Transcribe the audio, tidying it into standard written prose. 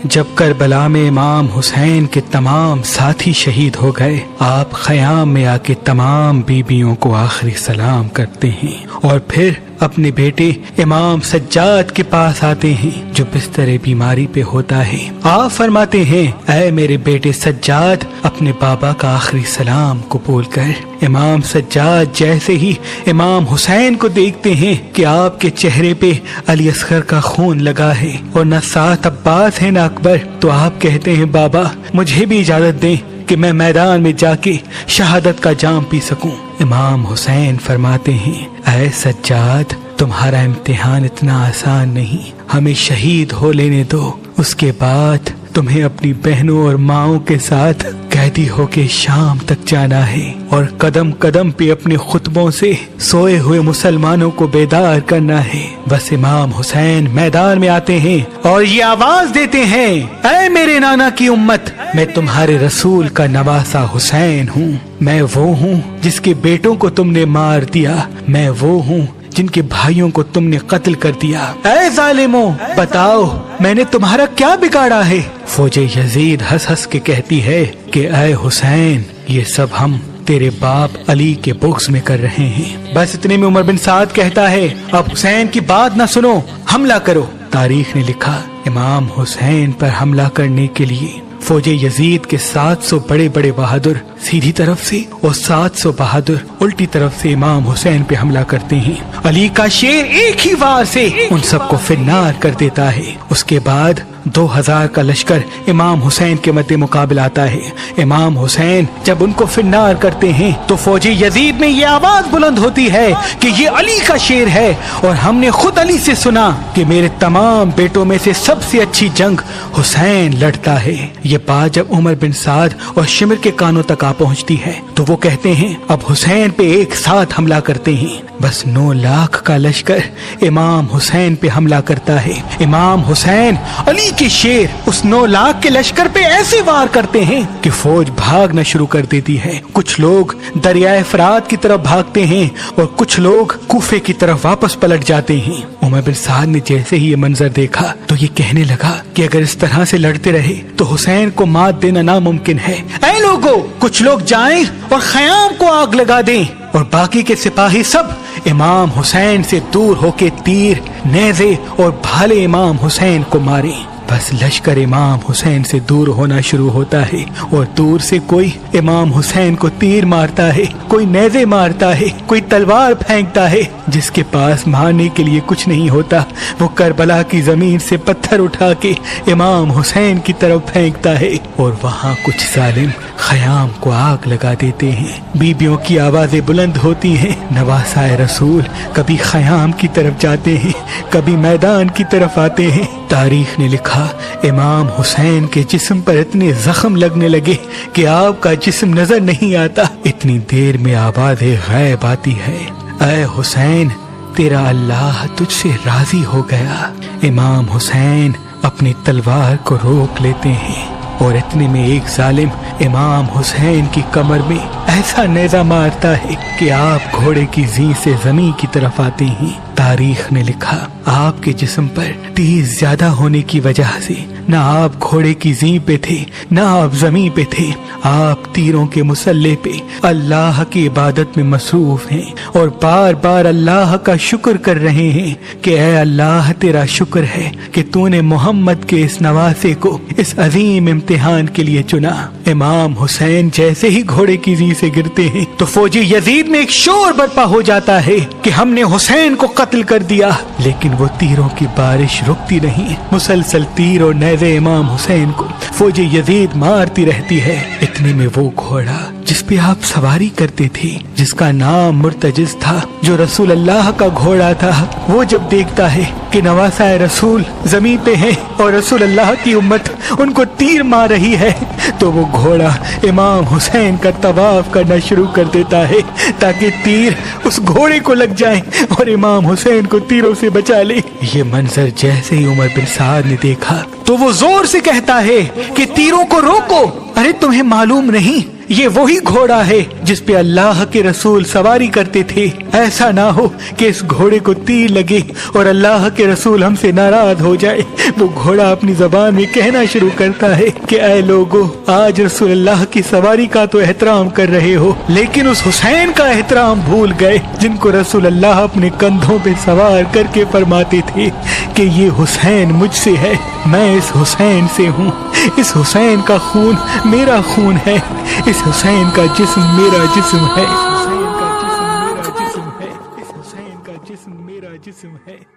جب کربلا میں امام حسین کے تمام ساتھی شہید ہو گئے، آپ خیام میں آ کے تمام بیویوں کو آخری سلام کرتے ہیں اور پھر اپنے بیٹے امام سجاد کے پاس آتے ہیں جو بستر بیماری پہ ہوتا ہے۔ آپ فرماتے ہیں، اے میرے بیٹے سجاد، اپنے بابا کا آخری سلام قبول کر۔ امام سجاد جیسے ہی امام حسین کو دیکھتے ہیں کہ آپ کے چہرے پہ علی اصغر کا خون لگا ہے اور نہ ساتھ عباس ہے نہ اکبر، تو آپ کہتے ہیں، بابا مجھے بھی اجازت دیں کہ میں میدان میں جا کے شہادت کا جام پی سکوں۔ امام حسین فرماتے ہیں، اے سجاد، تمہارا امتحان اتنا آسان نہیں، ہمیں شہید ہو لینے دو، اس کے بعد تمہیں اپنی بہنوں اور ماؤں کے ساتھ قیدی ہو کے شام تک جانا ہے اور قدم قدم پہ اپنے خطبوں سے سوئے ہوئے مسلمانوں کو بیدار کرنا ہے۔ بس امام حسین میدان میں آتے ہیں اور یہ آواز دیتے ہیں، اے میرے نانا کی امت، میں تمہارے رسول کا نواسا حسین ہوں، میں وہ ہوں جس کے بیٹوں کو تم نے مار دیا، میں وہ ہوں جن کے بھائیوں کو تم نے قتل کر دیا۔ اے ظالموں، بتاؤ میں نے تمہارا کیا بگاڑا ہے؟ فوج یزید ہنس ہنس کے کہتی ہے کہ اے حسین، یہ سب ہم تیرے باپ علی کے بغض میں کر رہے ہیں۔ بس اتنے میں عمر بن سعد کہتا ہے، اب حسین کی بات نہ سنو، حملہ کرو۔ تاریخ نے لکھا، امام حسین پر حملہ کرنے کے لیے فوج یزید کے 700 بڑے بڑے بہادر سیدھی طرف سے اور 700 بہادر الٹی طرف سے امام حسین پہ حملہ کرتے ہیں۔ علی کا شیر ایک ہی وار سے ان سب کو فنار کر دیتا ہے۔ اس کے بعد 2000 کا لشکر امام حسین کے مد مقابل آتا ہے۔ امام حسین جب ان کو فنار کرتے ہیں تو فوج یزید میں یہ آواز بلند ہوتی ہے کہ یہ علی کا شیر ہے، اور ہم نے خود علی سے سنا کہ میرے تمام بیٹوں میں سے سب سے اچھی جنگ حسین لڑتا ہے۔ یہ بات جب عمر بن سعد اور شمر کے کانوں تک آ پہنچتی ہے تو وہ کہتے ہیں، اب حسین پہ ایک ساتھ حملہ کرتے ہیں۔ بس 9 لاکھ کا لشکر امام حسین پہ حملہ کرتا ہے۔ امام حسین علی کے شیر اس 9 لاکھ کے لشکر پہ ایسے وار کرتے ہیں کہ فوج بھاگنا شروع کر دیتی ہے۔ کچھ لوگ دریائے فرات کی طرف بھاگتے ہیں اور کچھ لوگ کوفے کی طرف واپس پلٹ جاتے ہیں۔ عمر بن سعد نے جیسے ہی یہ منظر دیکھا تو یہ کہنے لگا کہ اگر اس طرح سے لڑتے رہے تو حسین کو مات دینا ناممکن ہے۔ اے لوگو، کچھ لوگ جائیں اور خیام کو آگ لگا دیں اور باقی کے سپاہی سب امام حسین سے دور ہو کے تیر، نیزے اور بھالے امام حسین کو ماریں۔ بس لشکر امام حسین سے دور ہونا شروع ہوتا ہے اور دور سے کوئی امام حسین کو تیر مارتا ہے، کوئی نیزے مارتا ہے، کوئی تلوار پھینکتا ہے۔ جس کے پاس مارنے کے لیے کچھ نہیں ہوتا وہ کربلا کی زمین سے پتھر اٹھا کے امام حسین کی طرف پھینکتا ہے، اور وہاں کچھ ظالم خیام کو آگ لگا دیتے ہیں۔ بیبیوں کی آوازیں بلند ہوتی ہیں، نواسائے رسول کبھی خیام کی طرف جاتے ہیں، کبھی میدان کی طرف آتے ہیں۔ تاریخ نے لکھا، امام حسین کے جسم پر اتنے زخم لگنے لگے کہ آپ کا جسم نظر نہیں آتا، اتنی دیر میں آواز غیب آتی ہے، اے حسین، تیرا اللہ تجھ سے راضی ہو گیا۔ امام حسین اپنی تلوار کو روک لیتے ہیں اور اتنے میں ایک ظالم امام حسین کی کمر میں ایسا نیزہ مارتا ہے کہ آپ گھوڑے کی زین سے زمین کی طرف آتے ہیں۔ تاریخ نے لکھا، آپ کے جسم پر تیر زیادہ ہونے کی وجہ سے نہ آپ گھوڑے کی زین پہ تھے نہ آپ زمین پہ تھے، آپ تیروں کے مسلح پہ اللہ کی عبادت میں مصروف ہیں اور بار بار اللہ کا شکر کر رہے ہیں کہ اے اللہ، تیرا شکر ہے کہ تو نے محمد کے اس نواسے کو اس عظیم امتحان کے لیے چنا۔ امام حسین جیسے ہی گھوڑے کی زین سے گرتے ہیں تو فوجی یزید میں ایک شور برپا ہو جاتا ہے کہ ہم نے حسین کو قتل کر دیا، لیکن وہ تیروں کی بارش رکتی نہیں، مسلسل تیر اور نیزے امام حسین کو فوج یزید مارتی رہتی ہے۔ اتنے میں وہ گھوڑا جس پہ آپ سواری کرتے تھے، جس کا نام مرتجز تھا، جو رسول اللہ کا گھوڑا تھا، وہ جب دیکھتا ہے کہ نواسائے رسول زمین پہ ہے اور رسول اللہ کی امت ان کو تیر مار رہی ہے، تو وہ گھوڑا امام حسین کا طواف کرنا شروع کر دیتا ہے تاکہ تیر اس گھوڑے کو لگ جائیں اور امام حسین کو تیروں سے بچا لے۔ یہ منظر جیسے ہی عمر بن سعد نے دیکھا تو وہ زور سے کہتا ہے کہ تیروں کو روکو، ارے تمہیں معلوم نہیں یہ وہی گھوڑا ہے جس پہ اللہ کے رسول سواری کرتے تھے. ایسا نہ ہو کہ اس گھوڑے کو تیر لگے اور اللہ کے رسول ہم سے ناراض ہو جائے. وہ گھوڑا اپنی زبان میں کہنا شروع کرتا ہے کہ اے لوگو، آج رسول اللہ کی سواری کا تو احترام کر رہے ہو، لیکن اس حسین کا احترام بھول گئے جن کو رسول اللہ اپنے کندھوں پہ سوار کر کے فرماتے تھے کہ یہ حسین مجھ سے ہے، میں اس حسین سے ہوں، اس حسین کا خون میرا خون ہے، اس حسین کا جسم میرا جسم ہے، اس حسین کا جسم میرا جسم ہے، اس حسین کا جسم میرا جسم ہے.